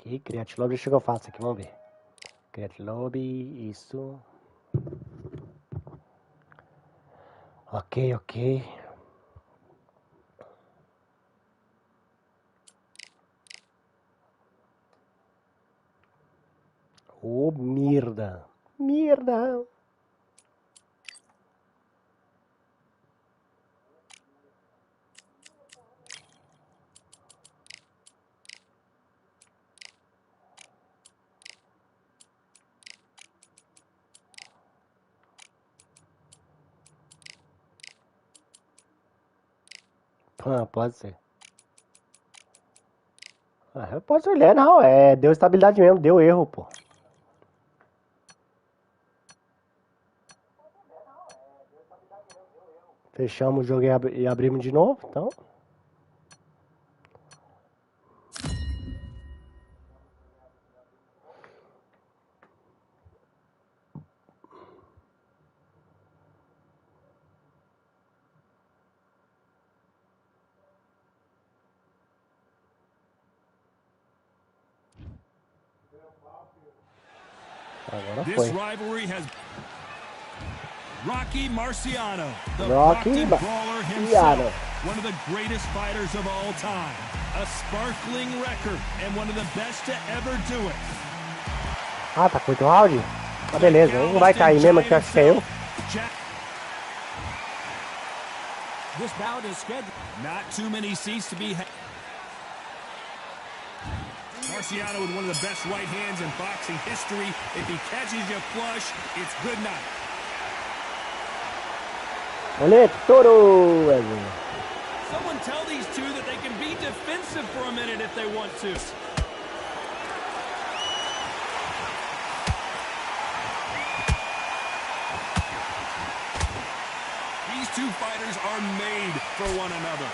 aqui. Create Lobby, deixa que eu faço aqui, vamos ver. Create Lobby, isso. Ok, ok. Ô, merda. Merda. Ah, pode ser. Ah, eu posso olhar, não. Deu estabilidade mesmo, deu erro, pô. Fechamos o jogo e abrimos de novo, então. Agora This foi. rivalry has Rocky Marciano, the Rocky brawler himself, one of the greatest fighters of all time, a sparkling record and one of the best to ever do it. Ah, tá curto o round? Ah, beleza, ele não vai cair mesmo, que eu acho que é eu. This bout is scheduled. Not too many seats to be had. Marciano with one of the best right hands in boxing history. If he catches you flush, it's good night. Olha, touro! Someone tell these two that they can be defensive for a minute if they want to. These two fighters are made for one another.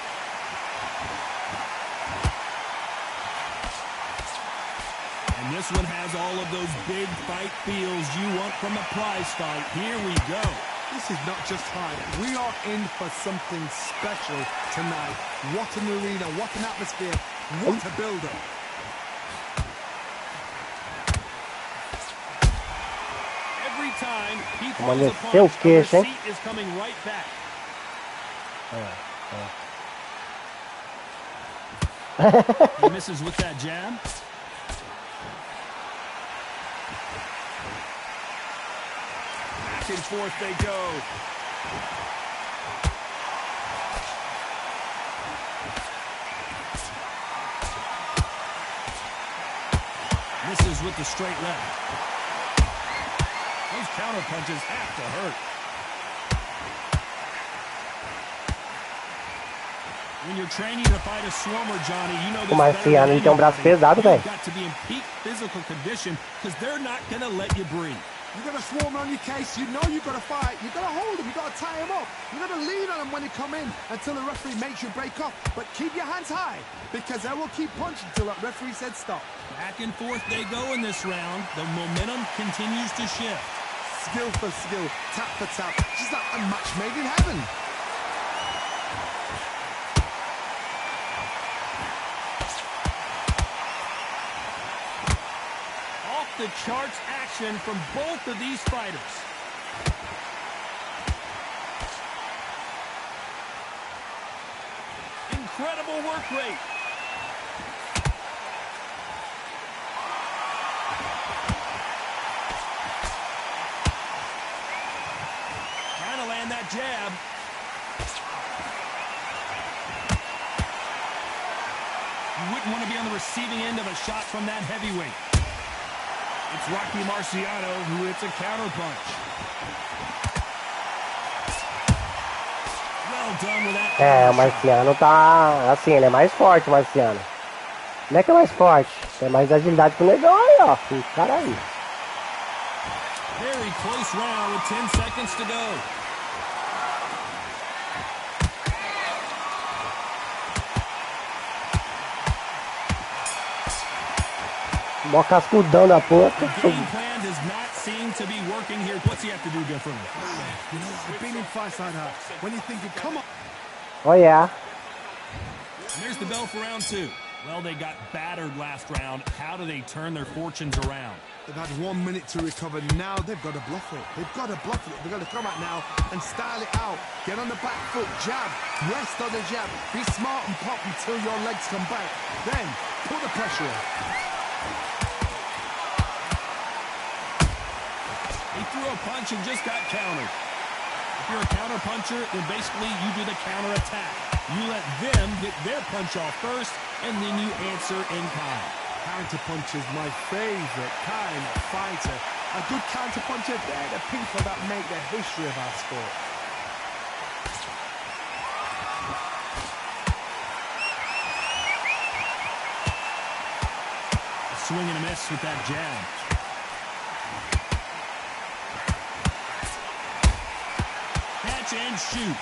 And this one has all of those big fight feels you want from a prize fight. Here we go. This is not just hype. We are in for something special tonight. What an arena, what an atmosphere, what a build-up. Every time he throws a punch, a receipt is coming right back. He misses with that jab. Back and forth they go. Misses with the straight left. Those counter punches have to hurt. When you're training to fight a swimmer, Johnny, you know this Marciano, ele tem um braço pesado, velho. You've got to be in peak physical condition because they're not going to let you breathe. You've got a swarm on your case, you know you've got to fight, you've got to hold them, you've got to tie them up, you've got to lean on them when they come in until the referee makes you break up. But keep your hands high, because they will keep punching until that referee said stop. Back and forth they go in this round. The momentum continues to shift. Skill for skill, tap for tap, just like a match made in heaven. The charts action from both of these fighters. Incredible work rate. Trying to land that jab. You wouldn't want to be on the receiving end of a shot from that heavyweight. It's Rocky Marciano who hits a counter punch. Well done with that. O Marciano tá assim, ele é mais forte, o Marciano. Não é que é mais forte, tem mais agilidade que o negão aí, ó. Esse cara aí. Very close round with 10 seconds to go. Mó cascudão da porra. The game plan does not seem to be working here. What's he have to do differently? You know, I've been in fights like that. When you're thinking, come on. Oh yeah. And there's the bell for round two. Well, they got battered last round. How do they turn their fortunes around? They've had 1 minute to recover. Now they've got to bluff it. They've got to bluff it. They've got to come out now and style it out. Get on the back foot, jab, rest on the jab. Be smart and pop until your legs come back. Then put the pressure on. He threw a punch and just got countered. If you're a counter puncher, then basically you do the counter attack. You let them get their punch off first, and then you answer in kind. Counter punch is my favorite kind of fighter. A good counter puncher, they're the people that make the history of our sport. Swing and a miss with that jab. Catch and shoot.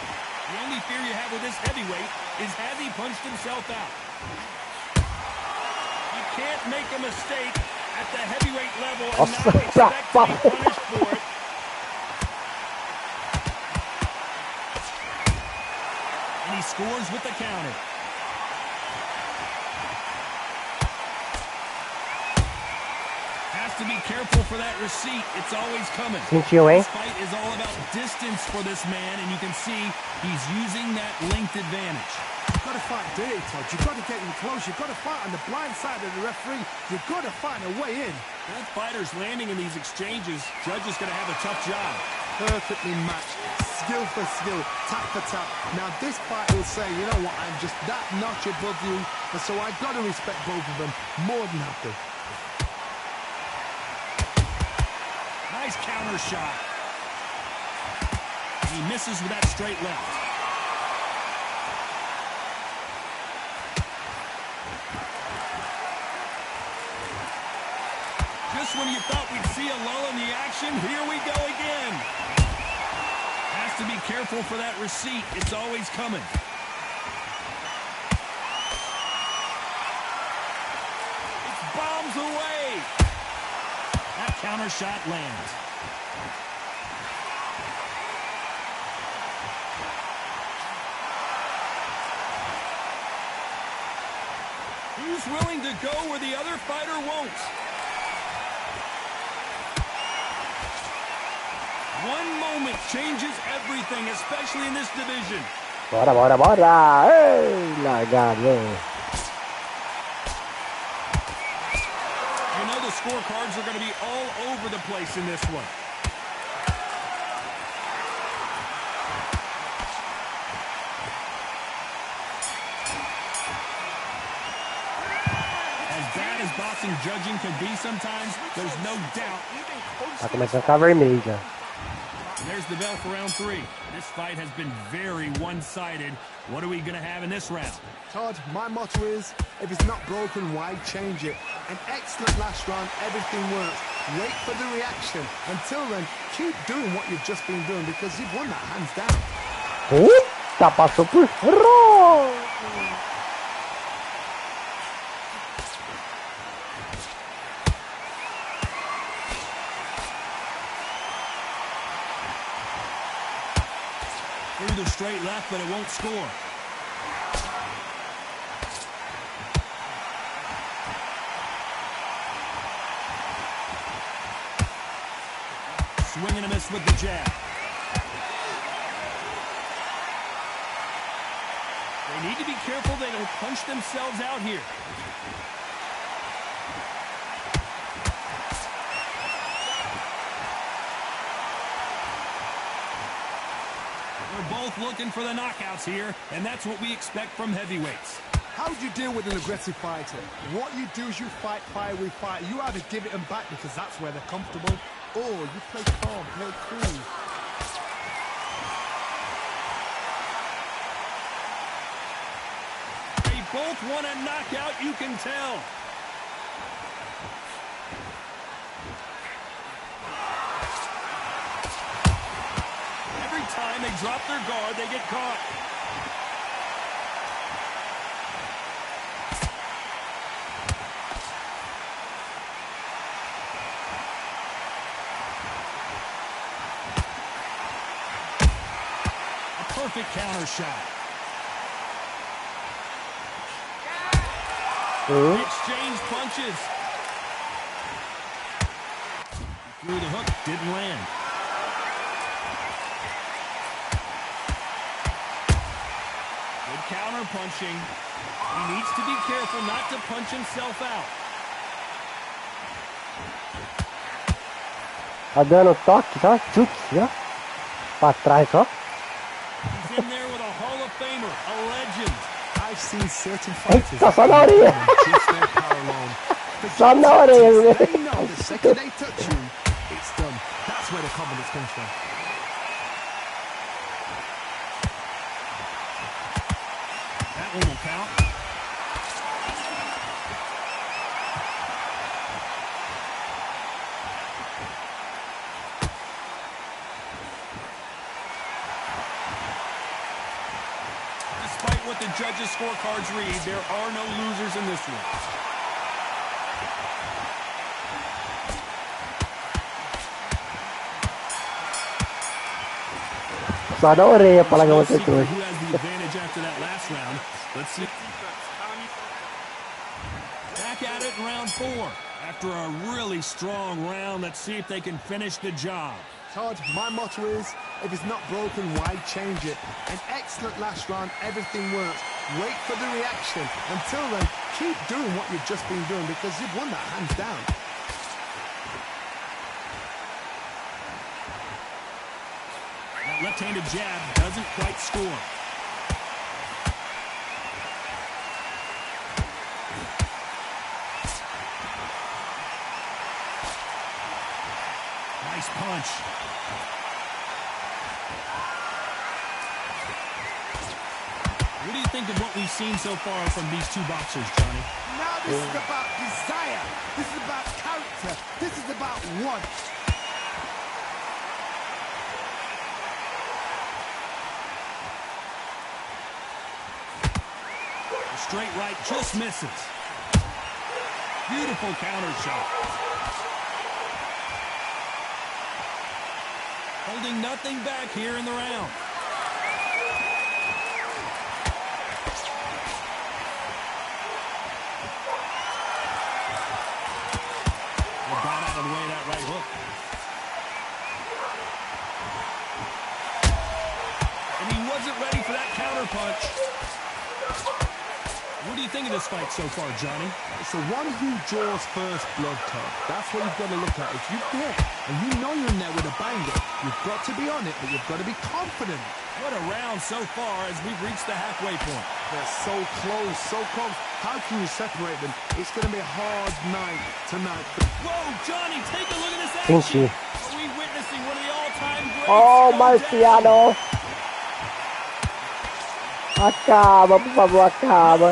The only fear you have with this heavyweight is has he punched himself out? You can't make a mistake at the heavyweight level and not expect to be punished for it. And he scores with the counter. Has to be careful for that receipt. It's always coming. This fight is all about distance for this man, and you can see he's using that length advantage. You've got to fight dirty, Todd. You've got to get in close. You've got to fight on the blind side of the referee. You've got to find a way in. Both fighters landing in these exchanges. Judge is going to have a tough job. Perfectly matched. Skill for skill. Tap for tap. Now this fight will say, you know what, I'm just that notch above you. And so I've got to respect both of them more than happy. Nice counter shot. He misses with that straight left. Just when you thought we'd see a lull in the action, here we go again. Has to be careful for that receipt. It's always coming. It's bombs away. That counter shot lands. Who's willing to go where the other fighter won't? One moment changes everything, especially in this division. Bora, bora, bora! Ei, largado. You know the scorecards are going to be all over the place in this one. As bad as boxing judging can be sometimes, there's no doubt. Tá começando a ficar vermelha. There's the bell for round 3. This fight has been very one-sided. What are we going to have in this round? Todd, my motto is, if it's not broken, why change it? An excellent last round, everything works. Wait for the reaction. Until then, keep doing what you've just been doing because you've won that hands down. Puta, passou por fora! Through the straight left, but it won't score. Swing and a miss with the jab. They need to be careful they don't punch themselves out here. Both looking for the knockouts here, and that's what we expect from heavyweights. How do you deal with an aggressive fighter? What you do is you fight fire with fire. You either give it them back because that's where they're comfortable, or you play calm, play cool. They both want a knockout, you can tell. Time they drop their guard, they get caught. A perfect counter shot. Exchange punches. Threw the hook, didn't land. Good counter punching. He needs to be careful not to punch himself out. Tá dando toque, ó. Chute, ó. Pra trás, ó. He's in there with a Hall of Famer, a legend. I've seen certain fighters Eita, só na orelha. just their power alone. Só na orelha. They know the second they touch you, it's done. That's where the confidence comes from. That one will count. Despite what the judges' scorecards read, there are no losers in this one. Só na orelha pra largar No o secret protetor. who has the advantage after that last round. Let's see. Back at it in round 4. After a really strong round, let's see if they can finish the job. Todd, my motto is, if it's not broken, why change it? An excellent last round, everything works. Wait for the reaction. Until then, keep doing what you've just been doing because you've won that hands down. That left-handed jab doesn't quite score. Nice punch. What do you think of what we've seen so far from these two boxers, Johnny? Now this is about desire. This is about character. This is about want. The straight right just misses. Beautiful counter shot. Holding nothing back here in the round. Got out of the way of that right hook. And he wasn't ready for that counter punch. What do you think of this fight so far, Johnny? It's the one who draws first blood, Todd. That's what you've got to look at. If you've hit and you know you're in there with a banger, you've got to be on it, but you've got to be confident. What a round so far as we've reached the halfway point. They're so close, so close. How can you separate them? It's going to be a hard night tonight. Whoa, Johnny, take a look at this Senti. action. Are we witnessing one of the all-time greats? Oh, go Marciano. Acaba, por favor, acaba.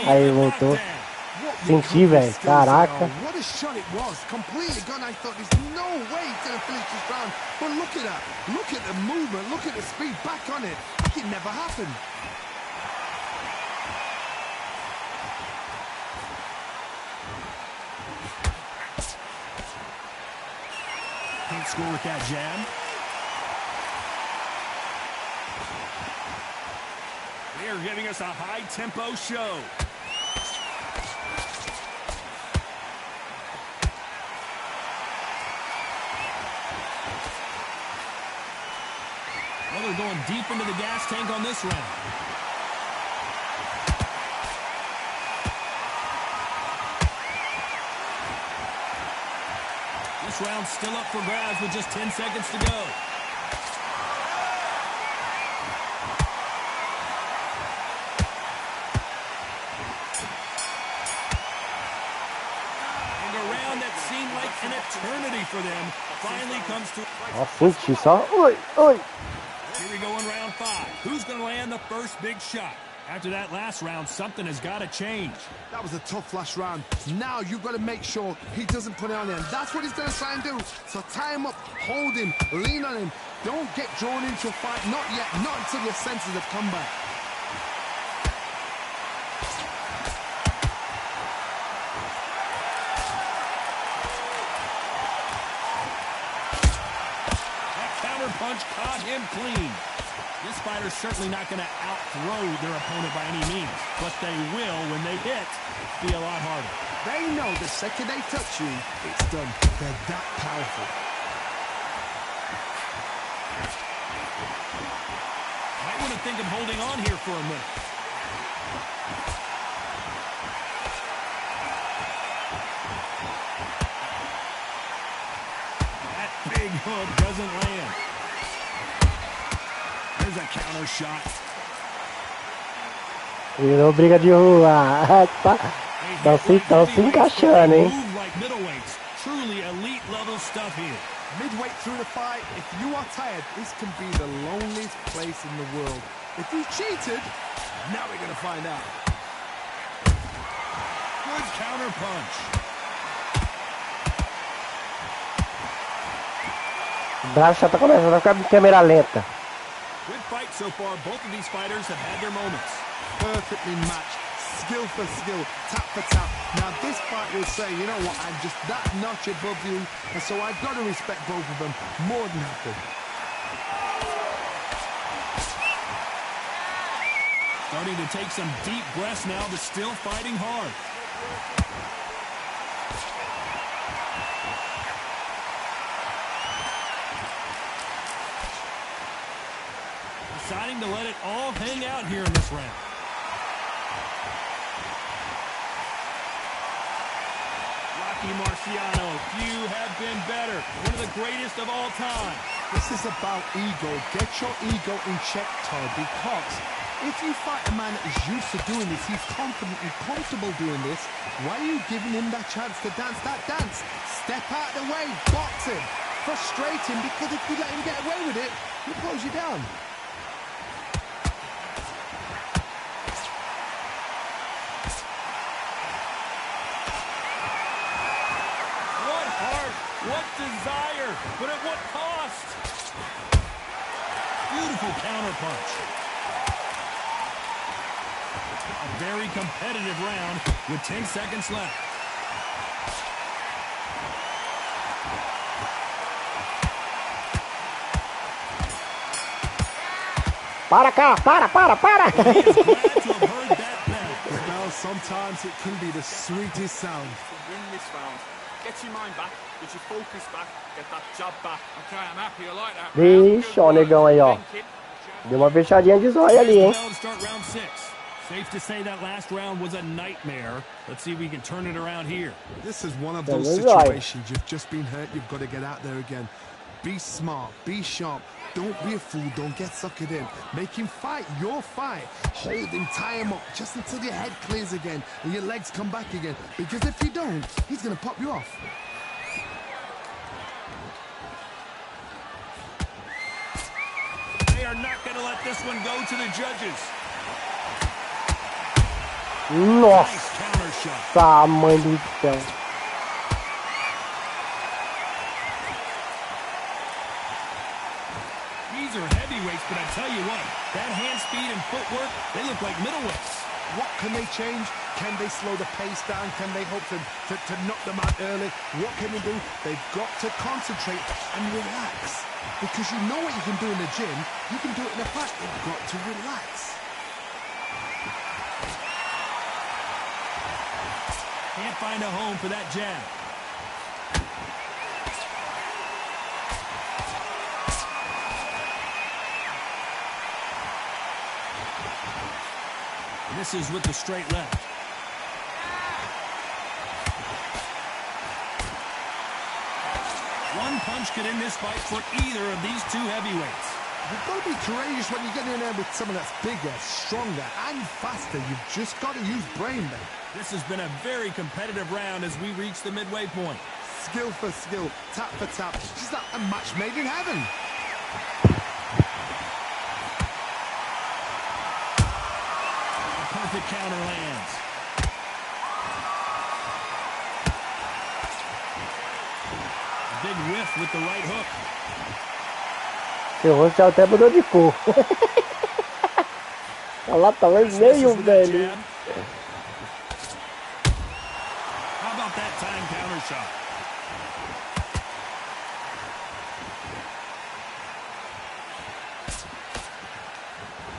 Aí, voltou. Senti, velho. Caraca. What a shot it was. Completely gone. I thought there's no way he's going to finish this round. But look at that. Look at the movement. Look at the speed. Back on it. Like it never happened. Can't score with that jab. They are giving us a high-tempo show. Well, they're going deep into the gas tank on this round. This round's still up for grabs with just 10 seconds to go. And a round that seemed like an eternity for them finally comes to... Ó, senti só. Oi, oi. Here we go in round 5. Who's going to land the first big shot? After that last round, something has got to change. That was a tough last round. Now you've got to make sure he doesn't put it on him. That's what he's going to try and do. So tie him up, hold him, lean on him. Don't get drawn into a fight. Not yet. Not until your senses have come back. That counter punch caught him clean. This fighter's certainly not going to outthrow their opponent by any means, but they will, when they hit, be a lot harder. They know the second they touch you, it's done. They're that powerful. Might want to think of holding on here for a minute. That big hook doesn't land. There's a counter shot. Virou briga de rua. Estão se encaixando, hein? Like middleweights. Truly elite level stuff here. Midway through the fight, if you are tired, this can be the loneliest place in the world. If you cheated, now we're going to find out. Good counter punch. O braço já tá começando a ficar em câmera lenta. Good fight so far. Both of these fighters have had their moments. Perfectly matched, skill for skill, tap for tap. Now this fight will say, you know what, I'm just that notch above you, and so I've got to respect both of them more than happy. Starting to take some deep breaths now, but still fighting hard. Deciding to let it all hang out here in this round. Marciano, few have been better. One of the greatest of all time. This is about ego. Get your ego in check, Todd, because if you fight a man that is used to doing this, he's confident and comfortable doing this, why are you giving him that chance to dance that dance? Step out of the way, box him. Frustrate him, because if you let him get away with it, he'll close you down. What desire, but at what cost? Beautiful counter punch. A very competitive round with 10 seconds left. Para cá, para! He is glad to have heard that bell. Well, sometimes it can be the sweetest sound. Win this round. Get your mind back, get your focus back, get that jab back. Okay, I'm happy, I like that. Vixe, ó o negão aí, ó. Deu uma fechadinha de zóio ali, hein? Safe to say that last round was a nightmare. Let's see if we can turn it around here. This is one of those situations. You've just been hurt, you've got to get out there again. Be smart, be sharp. Don't be a fool, don't get suckered in. Make him fight your fight. Hold him, tie him up, just until your head clears again and your legs come back again. Because if you don't, he's going to pop you off. They are not going to let this one go to the judges. Nossa, mãe do céu. These are heavyweights, but I tell you what, that hand speed and footwork, they look like middleweights. What can they change? Can they slow the pace down? Can they hope to knock them out early? What can they do? They've got to concentrate and relax. Because you know what you can do in the gym, you can do it in a fight. You've got to relax. Can't find a home for that jab. Misses with the straight left. One punch could end this fight for either of these two heavyweights. You've got to be courageous when you get in there with someone that's bigger, stronger, and faster. You've just got to use brain, mate. This has been a very competitive round as we reach the midway point. Skill for skill, tap for tap. Just like a match made in heaven. Perfect counter lands. A big whiff with the right hook. Seu rosto já até mudou de cor. Olha lá, tá vermelho, velho. How about that time counter shot?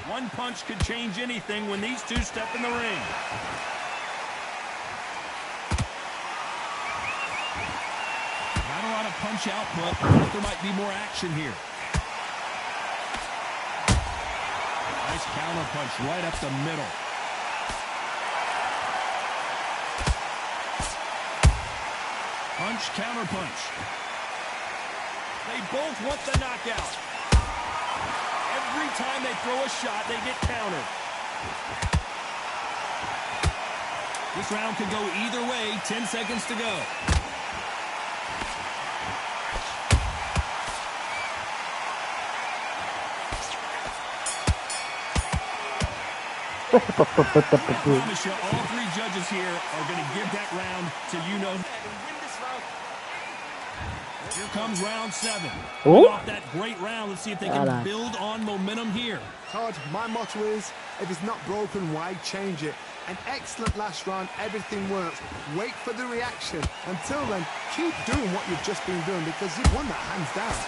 One punch could change anything when these two step in the ring. Not a lot of punch output. I think there might be more action here. Nice counter punch right up the middle. Punch, counter punch. They both want the knockout. Every time they throw a shot, they get countered. This round could go either way. 10 seconds to go. I promise you, all three judges here are going to give that round to you-know. Here comes round 7. Off that great round, let's see if they can build on momentum here. Todd, my motto is, if it's not broken, why change it? An excellent last round, everything works. Wait for the reaction. Until then, keep doing what you've just been doing because you've won that hands down.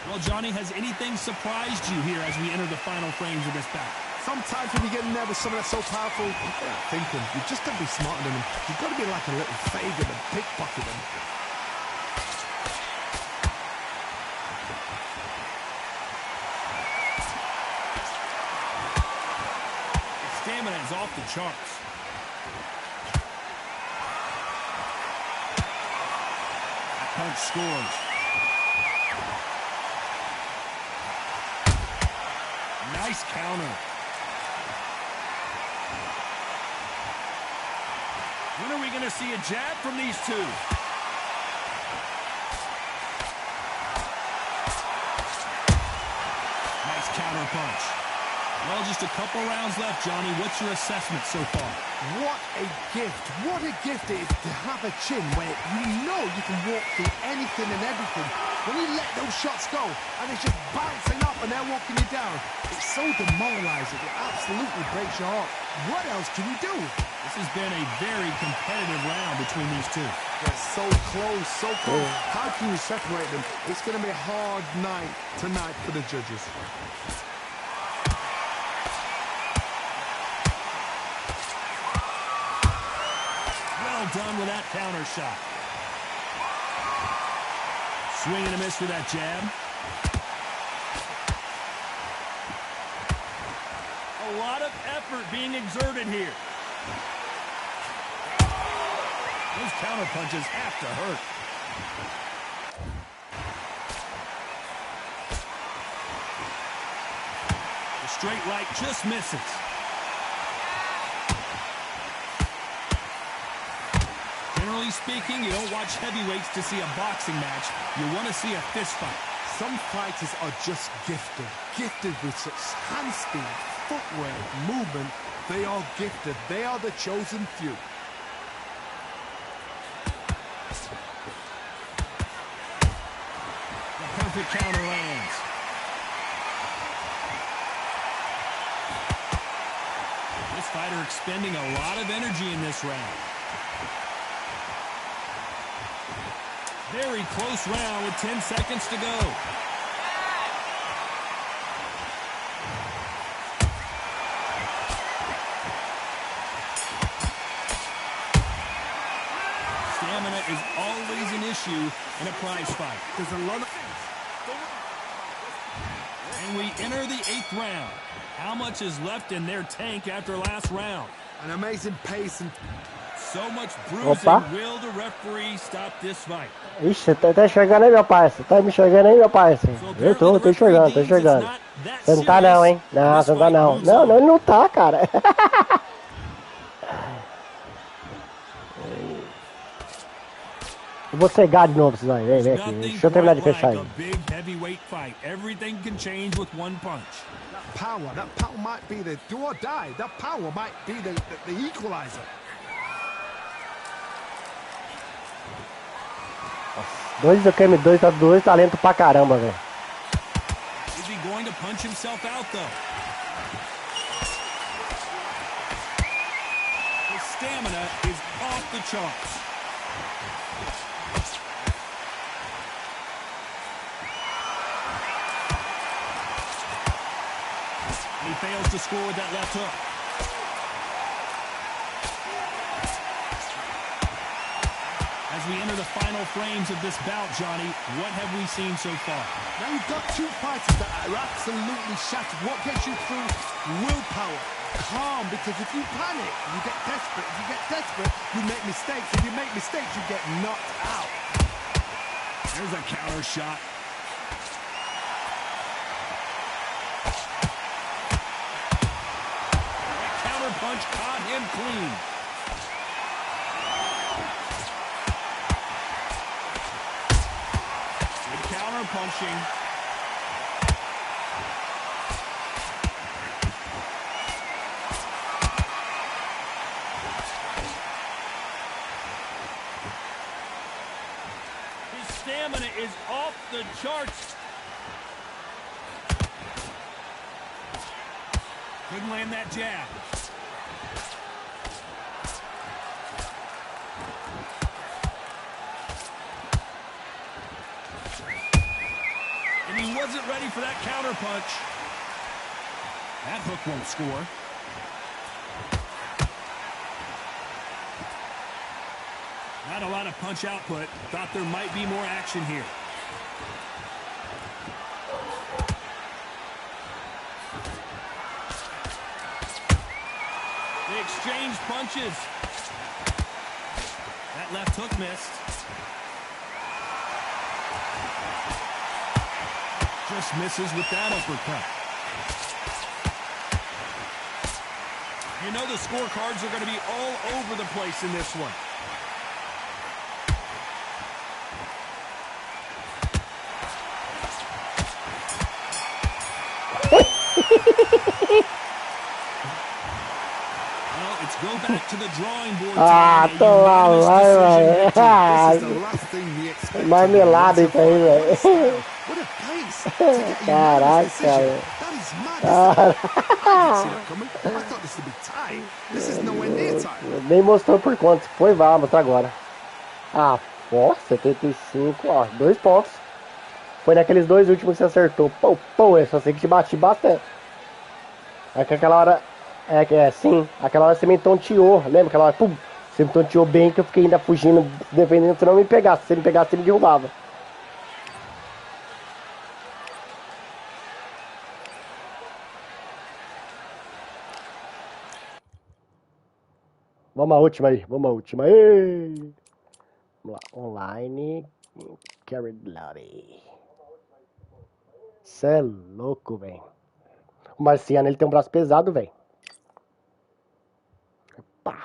Well, Johnny, has anything surprised you here as we enter the final frames of this bout? Sometimes when you get in there with someone that's so powerful, you're not thinking. You've just got to be smarter than them. You've got to be like a little faggot and pickpocket them. His stamina is off the charts. That punch scores. Nice counter. When are we going to see a jab from these two? Nice counter punch. Well, just a couple rounds left, Johnny. What's your assessment so far? What a gift. What a gift it is to have a chin where you know you can walk through anything and everything. When you let those shots go and it's just bouncing up and they're walking you down, it's so demoralizing. It absolutely breaks your heart. What else can you do? This has been a very competitive round between these two. They're so close, so close. How can you separate them? It's going to be a hard night tonight for the judges. Well done with that counter shot. Swing and a miss with that jab. A lot of effort being exerted here. Those counter punches have to hurt. The straight right just misses. Generally speaking, you don't watch heavyweights to see a boxing match. You want to see a fist fight. Some fighters are just gifted. Gifted with such hand speed, footwork, movement. They are gifted. They are the chosen few. The perfect counter lands. This fighter expending a lot of energy in this round. Very close round with 10 seconds to go. Stamina is always an issue in a prize fight. There's a lot of... And we enter the 8th round. How much is left in their tank after last round? An amazing pace and... So much bruising. Will the referee stop this fight? Ixi, tá enxergando aí, meu parceiro? Tá me enxergando aí, meu parceiro? Eu tô enxergando, tô enxergando. Você não tá não, hein? Não, você não tá não. Não, não, ele não tá, cara. Eu vou cegar de novo, Cisão. Vem, vem aqui. Deixa eu terminar de fechar aí. Everything can change with one punch. That power might be the do or die. That power might be the equalizer. Dois do QM2 tá dois talentos pra caramba, velho. Is he going to punch himself out though? His stamina is off the charts. fails to score with that left hook. As we enter the final frames of this bout, Johnny, what have we seen so far? Now you've got two fighters that are absolutely shattered. What gets you through? Willpower. Calm, because if you panic, you get desperate. If you get desperate, you make mistakes. If you make mistakes, you get knocked out. There's a counter shot. That counter punch caught him clean. Good counter punching. Stamina is off the charts. Couldn't land that jab. And he wasn't ready for that counter punch. That hook won't score. Not a lot of punch output. Thought there might be more action here. They exchange punches. That left hook missed. Just misses with that uppercut. You know the scorecards are going to be all over the place in this one. Well, it's go back to the drawing board. Tô lá, vai, velho. Marmelada isso aí, velho. Caraca, velho. Nem mostrou por quanto. Foi, vai mostrar agora. Ah, ó, 75, ó, 2 pontos. Foi naqueles 2 últimos que você acertou. Pô, eu só sei que te bati bastante. É que aquela hora... sim. Aquela hora você me tonteou. Lembra? Aquela hora, pum. Você me tonteou bem que eu fiquei ainda fugindo, dependendo se não me pegasse. Se você me pegasse, você me derrubava. Vamos à última aí. Vamos à última aí. Vamos lá. Online. Carry Lobby. Cê é louco, velho. O Marciano, ele tem um braço pesado, velho. Pá.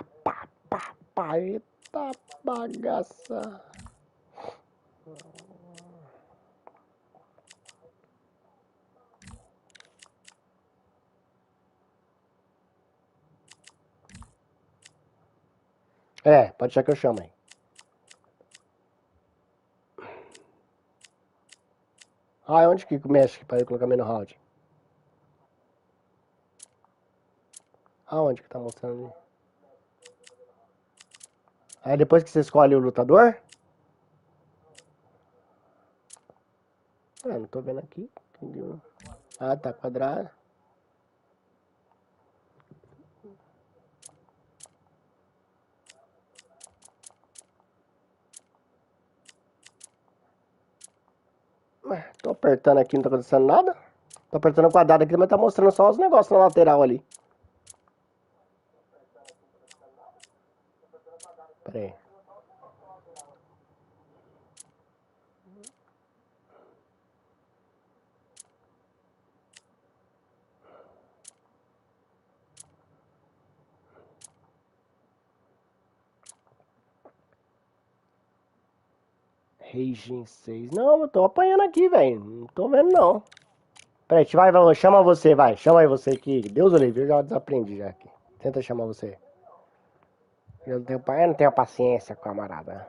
Eita bagaça. Pode deixar que eu chamo aí. Onde que mexe pra eu colocar meio no round? Aonde que tá mostrando ali? Aí depois que você escolhe o lutador? Não tô vendo aqui. Entendeu? Tá quadrado. Tô apertando aqui, não tá acontecendo nada. Tô apertando o quadrado aqui, mas tá mostrando só os negócios na lateral ali. Pera aí. Raging 6. Não, eu tô apanhando aqui, velho. Não tô vendo, não. Peraí, chama você, vai. Chama aí você que Deus o livre, eu já desaprendi já aqui. Tenta chamar você. Eu não tenho paciência, camarada.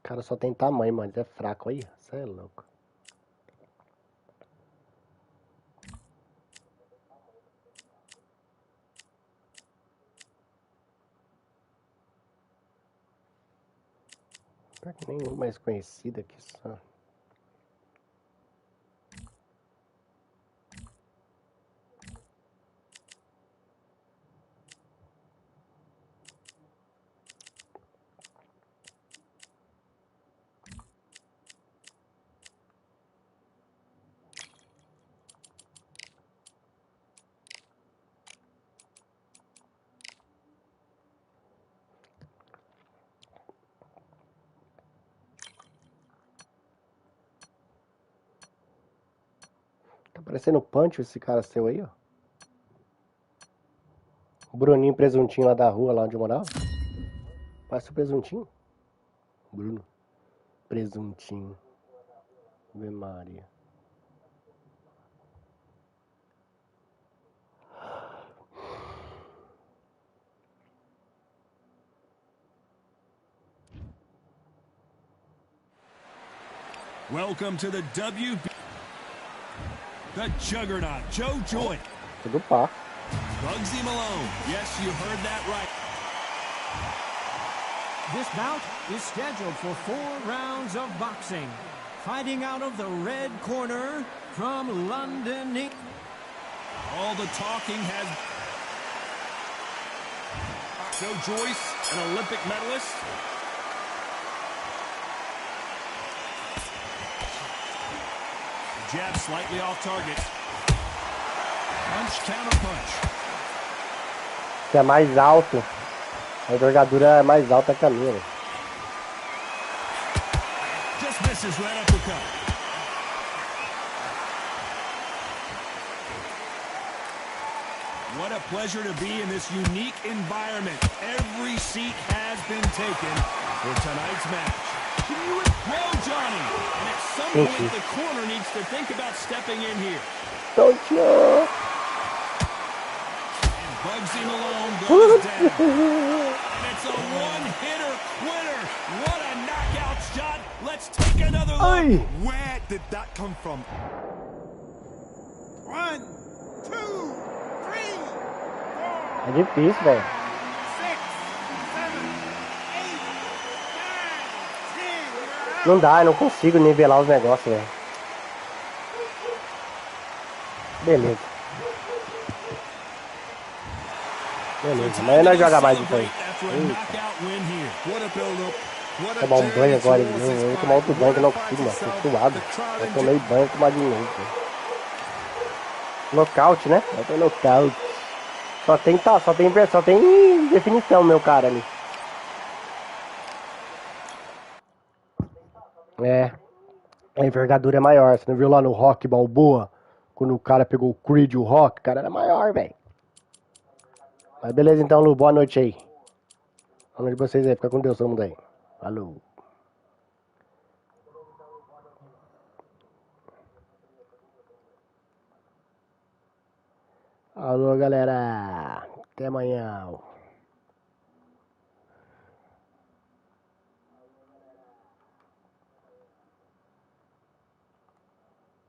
cara só tem tamanho, mano. Ele é fraco aí. Você é louco. Pior que nenhum mais conhecido aqui só. Tá parecendo Punch esse cara seu aí, ó. O Bruninho Presuntinho lá da rua, lá onde eu morava. Parece o Presuntinho. Bruno. Presuntinho. Ave Maria. Welcome to the the Juggernaut, Joe Joy. Tudo pá. Bugsy Malone. Yes, you heard that right. This bout is scheduled for 4 rounds of boxing. Fighting out of the red corner from London, England. All the talking has... Joe Joyce, an Olympic medalist. Jab slightly off target. Punch, counter punch. Você é mais alto. A envergadura é mais alta que a minha. Just misses right uppercut. What a pleasure to be in this unique environment. Every seat has been taken for tonight's match. Well, Johnny, and at some point the corner needs to think about stepping in here. Don't you? And Bugsy Malone goes down. And it's a one-hitter quitter. What a knockout shot. Let's take another look. Where did that come from? 1, 2, 3, 4. É difícil, velho. 6, 7, 8, 9, 10. Não dá, eu não consigo nivelar os negócios, velho. Beleza. Beleza, amanhã nós jogamos mais isso aí. Vou tomar um banho agora de novo. Eu vou tomar outro banho que eu não consigo, mano. Tô suado. Eu tomei banho e tomar de novo. Nocaute, né? Eu tô nocaute. Só tem definição, meu cara ali. É. A envergadura é maior. Você não viu lá no Rock Balboa? Quando o cara pegou o Creed e o Rock, o cara era maior, velho. Mas beleza então, Lu. Boa noite aí. Boa noite de vocês aí. Fica com Deus, todo mundo aí. Falou. Alô, galera. Até amanhã.